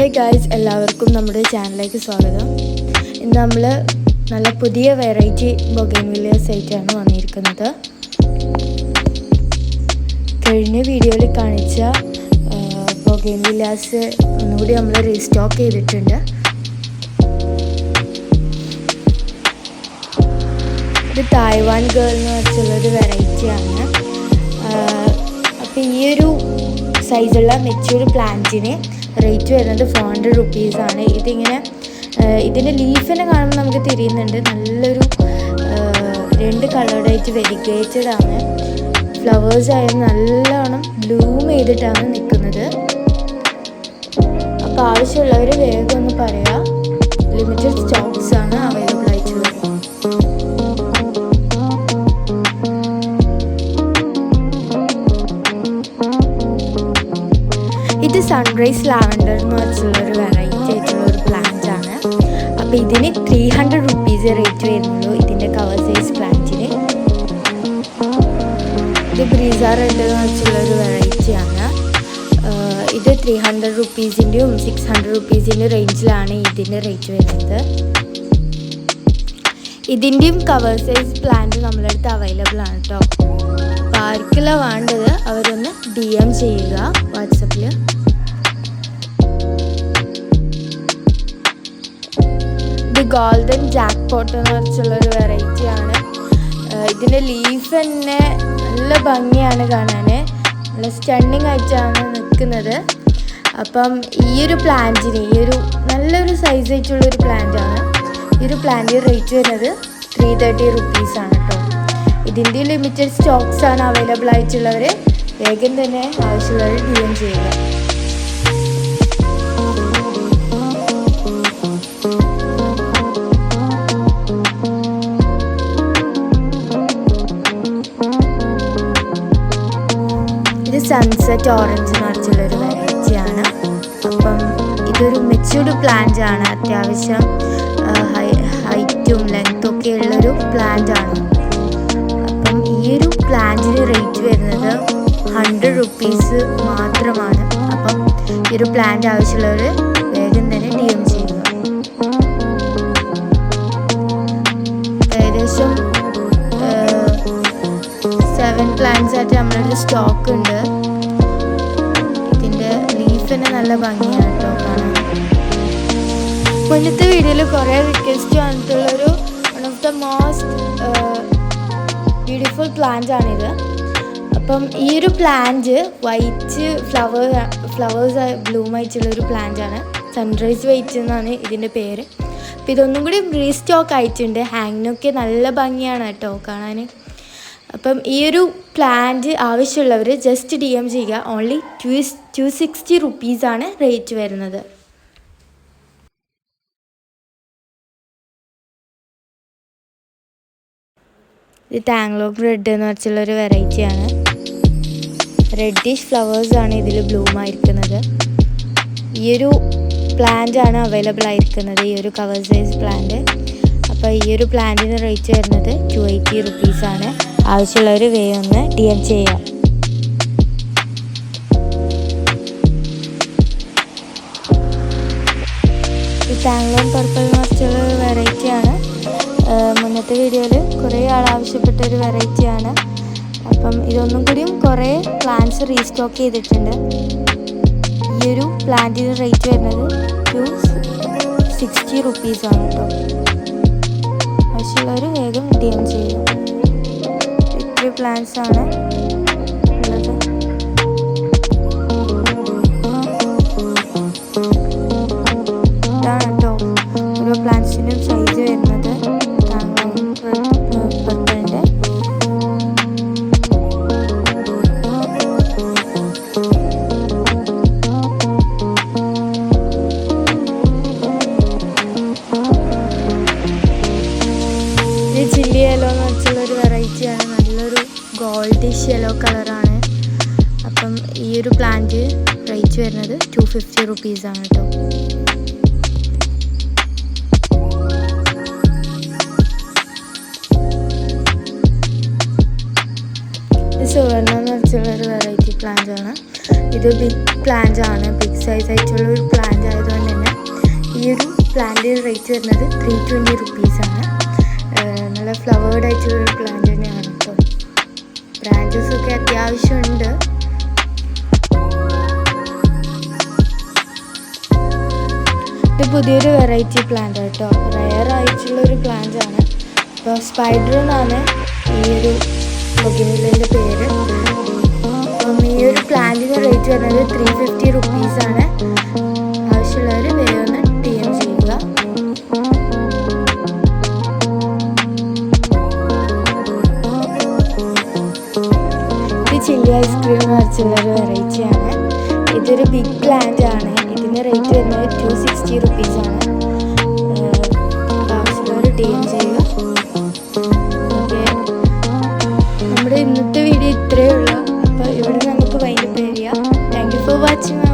Hey guys, എല്ലാവർക്കും നമ്മുടെ ചാനലിലേക്ക് സ്വാഗതം. ഇന്ന് നമ്മൾ നല്ല പുതിയ വെറൈറ്റി ബൊഗെയിൻവില്ലിയാസ് ആയിട്ടാണ് വന്നിരിക്കുന്നത്. കഴിഞ്ഞ വീഡിയോയിൽ കാണിച്ച ബൊഗെയിൻവില്ലിയാസ് ഒന്നുകൂടി നമ്മൾ റീസ്റ്റോക്ക് ചെയ്തിട്ടുണ്ട്. ഇത് തായ്വാൻ ഗേൾ എന്ന് വെച്ചുള്ളൊരു വെറൈറ്റിയാണ്. അപ്പോൾ ഈ ഒരു സൈസുള്ള മെച്യൂർ പ്ലാന്റിന് റേറ്റ് വരുന്നത് 400 റുപ്പീസാണ്. ഇതിൻ്റെ ലീഫിനെ കാണുമ്പോൾ നമുക്ക് തിരിയുന്നുണ്ട്. നല്ലൊരു 2 കളറായിട്ട് വെരിഗേറ്റഡ് ആണ്. ഫ്ലവേഴ്സ് ആയാലും നല്ലോണം ബ്ലൂം ചെയ്തിട്ടാണ് നിൽക്കുന്നത്. അപ്പോൾ ആവശ്യമുള്ളവർ വേഗം ഒന്ന് പറയാം. ലിമിറ്റഡ് സ്റ്റോക്സ് ആണ് അവൈലബിൾ ആയിട്ടുള്ളത്. ഇത് സൺറൈസ് ലാവൻഡർ എന്ന് വെച്ചുള്ളൊരു വെറൈറ്റി ആയിട്ടുള്ളൊരു പ്ലാന്റ് ആണ്. അപ്പോൾ ഇതിന് 300 റുപ്പീസ് റേറ്റ് വരുന്നുള്ളൂ. ഇതിൻ്റെ കവർ സൈസ് പ്ലാന്റിന്. ഇത് ബ്രീസ റെഡ് എന്ന് വെച്ചുള്ളൊരു വെറൈറ്റിയാണ്. ഇത് 300 റുപ്പീസിൻ്റെയും 600 റുപ്പീസിൻ്റെ റേഞ്ചിലാണ് ഇതിൻ്റെ റേറ്റ് വരുന്നത്. ഇതിൻ്റെയും കവർ സൈസ് പ്ലാന്റ് നമ്മളെ അടുത്ത് അവൈലബിൾ ആണ് കേട്ടോ. അപ്പോൾ ആർക്കെല്ലാം വേണ്ടത് അവരൊന്ന് DM ചെയ്യുക വാട്സപ്പിൽ. ഇത് ഗോൾഡൻ ജാക്ക് പോട്ട് എന്ന് വെച്ചുള്ളൊരു വെറൈറ്റിയാണ്. ഇതിൻ്റെ ലീഫ് തന്നെ നല്ല ഭംഗിയാണ് കാണാൻ. നല്ല സ്റ്റണ്ണിങ് ആയിട്ടാണ് നിൽക്കുന്നത്. അപ്പം ഈ ഒരു പ്ലാന്റിന് നല്ലൊരു സൈസ് ആയിട്ടുള്ളൊരു പ്ലാന്റാണ്. ഈ ഒരു പ്ലാന്റിന് റേറ്റ് വരുന്നത് 330 റുപ്പീസാണ് കേട്ടോ. ഇതിൻ്റെ ലിമിറ്റഡ് സ്റ്റോക്സ് ആണ് അവൈലബിൾ ആയിട്ടുള്ളവർ. വേഗം തന്നെ ആവശ്യമുള്ളവർ DM ചെയ്യുക. ഇത് സൺസെറ്റ് ഓറഞ്ച് എന്ന് വെച്ചുള്ളൊരു വെറൈറ്റിയാണ്. അപ്പം ഇതൊരു മെച്യൂർഡ് പ്ലാന്റ് ആണ്. അത്യാവശ്യം ഹൈറ്റും ലെങ്ത്തും ഒക്കെ ഉള്ളൊരു പ്ലാന്റ് ആണ്. അപ്പം ഈ ഒരു പ്ലാന്റിന് റേറ്റ് വരുന്നത് 100 റുപ്പീസ് മാത്രമാണ്. അപ്പം ഈ ഒരു പ്ലാന്റ് ആവശ്യമുള്ളവർ വേഗം തന്നെ DM ചെയ്യുക. ഏകദേശം 7 പ്ലാന്റ്സ് ആയിട്ട് നമ്മളൊരു സ്റ്റോക്ക് ഉണ്ട്. ഇതിൻ്റെ ലീഫിന് നല്ല ഭംഗിയാണ് കേട്ടോ കാണാൻ. മുന്നത്തെ വീഡിയോയിൽ കുറേ റിക്വസ്റ്റ് വന്നിട്ടുള്ളൊരു one of the most beautiful plant ആണിത്. അപ്പം ഈ ഒരു പ്ലാന്റ് വൈറ്റ് ഫ്ലവേഴ്സ് ബ്ലൂം ആയിട്ടുള്ളൊരു പ്ലാന്റ് ആണ്. സൺറൈസ് വൈറ്റ് എന്നാണ് ഇതിൻ്റെ പേര്. അപ്പോൾ ഇതൊന്നും കൂടി റീസ്റ്റോക്ക് ആയിട്ടുണ്ട്. ഹാങ്ങിനൊക്കെ നല്ല ഭംഗിയാണ് കേട്ടോ കാണാൻ. അപ്പം ഈ ഒരു പ്ലാന്റ് ആവശ്യമുള്ളവർ ജസ്റ്റ് DM ചെയ്യുക. ഓൺലി 260 റുപ്പീസാണ് റേറ്റ് വരുന്നത്. ഇത് ടാങ്ലോക്ക് റെഡ് എന്ന് വെച്ചുള്ളൊരു വെറൈറ്റിയാണ്. റെഡിഷ് ഫ്ലവേഴ്സാണ് ഇതിൽ ബ്ലൂം ആയിരിക്കുന്നത്. ഈ ഒരു പ്ലാന്റ് ആണ് അവൈലബിൾ ആയിരിക്കുന്നത്, ഈ ഒരു കവർ സൈസ് പ്ലാന്റ്. അപ്പോൾ ഈ ഒരു പ്ലാന്റിന് റേറ്റ് വരുന്നത് 280 റുപ്പീസാണ്. ആവശ്യമുള്ളവർ വേഗം ഒന്ന് DM ചെയ്യാം. ഈ ടാങ്ലോൺ പർപ്പിൾ എന്ന് വെച്ചുള്ളൊരു വെറൈറ്റിയാണ്. മുന്നത്തെ വീഡിയോയിൽ കുറേ ആൾ ആവശ്യപ്പെട്ടൊരു വെറൈറ്റിയാണ്. അപ്പം ഇതൊന്നും കൂടിയും കുറേ പ്ലാന്റ്സ് റീസ്റ്റോക്ക് ചെയ്തിട്ടുണ്ട്. ഈ ഒരു പ്ലാന്റിന് റേറ്റ് വരുന്നത് 260 റുപ്പീസാണ് കേട്ടോ. ആവശ്യമുള്ളവർ വേഗം DM ചെയ്യും. ഇത്രയും പ്ലാന്റ്സ് ആണ് ഉള്ളത്. ഇതാണ് കേട്ടോ ഓരോ പ്ലാന്റ്സിനും സൈസ് വരുന്നത്. പർപ്പിളിൻ്റെ ഇത് ചില്ലി യെല്ലോ എന്ന് വെച്ചുള്ളൊരു വെറൈറ്റിയാണ്. നല്ലൊരു ഗോൾഡിഷ് യെല്ലോ കളറാണ്. അപ്പം ഈ ഒരു പ്ലാന്റ് റേറ്റ് വരുന്നത് 250 റുപ്പീസാണ് കേട്ടോ. ഇത് സുവർണ്ണ എന്ന് വെച്ചുള്ളൊരു വെറൈറ്റി പ്ലാന്റ് ആണ്. ഇത് ബിഗ് പ്ലാന്റ് ആണ്. ബിഗ് സൈസ് ആയിട്ടുള്ള ഒരു പ്ലാന്റ് ആയതുകൊണ്ട് റേറ്റ് വരുന്നത് 320 റുപ്പീസാണ്. നല്ല ഫ്ലവേർഡ് ആയിട്ടുള്ളൊരു പ്ലാന്റ് തന്നെയാണ് കേട്ടോ. ബ്രാഞ്ചസൊക്കെ അത്യാവശ്യമുണ്ട്. ഇത് പുതിയൊരു വെറൈറ്റി പ്ലാന്റ് കേട്ടോ, റെയർ ആയിട്ടുള്ളൊരു പ്ലാന്റ് ആണ്. അപ്പോൾ സ്പൈഡർ എന്നാണ് ഈ ഒരു ബൊഗെയിനിയലിൻ്റെ പേര്. അപ്പം ഈ ഒരു പ്ലാന്റിന് റേറ്റ് വരുന്നത് 350 റുപ്പീസാണ്. ആവശ്യമുള്ളവർ വേഗം ഒന്ന് DM ചെയ്യുക. ഇത് ചില്ലി ഐസ്ക്രീം എന്ന് വെച്ചുള്ളൊരു വെറൈറ്റിയാണ്. ഇതൊരു ബിഗ് പ്ലാന്റ് ആണ്. ഇതിൻ്റെ റേറ്റ് വരുന്നത് 260 റുപ്പീസാണ്. ആവശ്യമുള്ളവർ DM ചെയ്യുക. ഓക്കെ, നമ്മുടെ ഇന്നത്തെ വീഡിയോ ഇത്രയേ ഉള്ളൂ. അപ്പോൾ ഇവിടെ നമുക്ക് വൈൻഡപ്പ് ചെയ്യാം. Thank you for watching.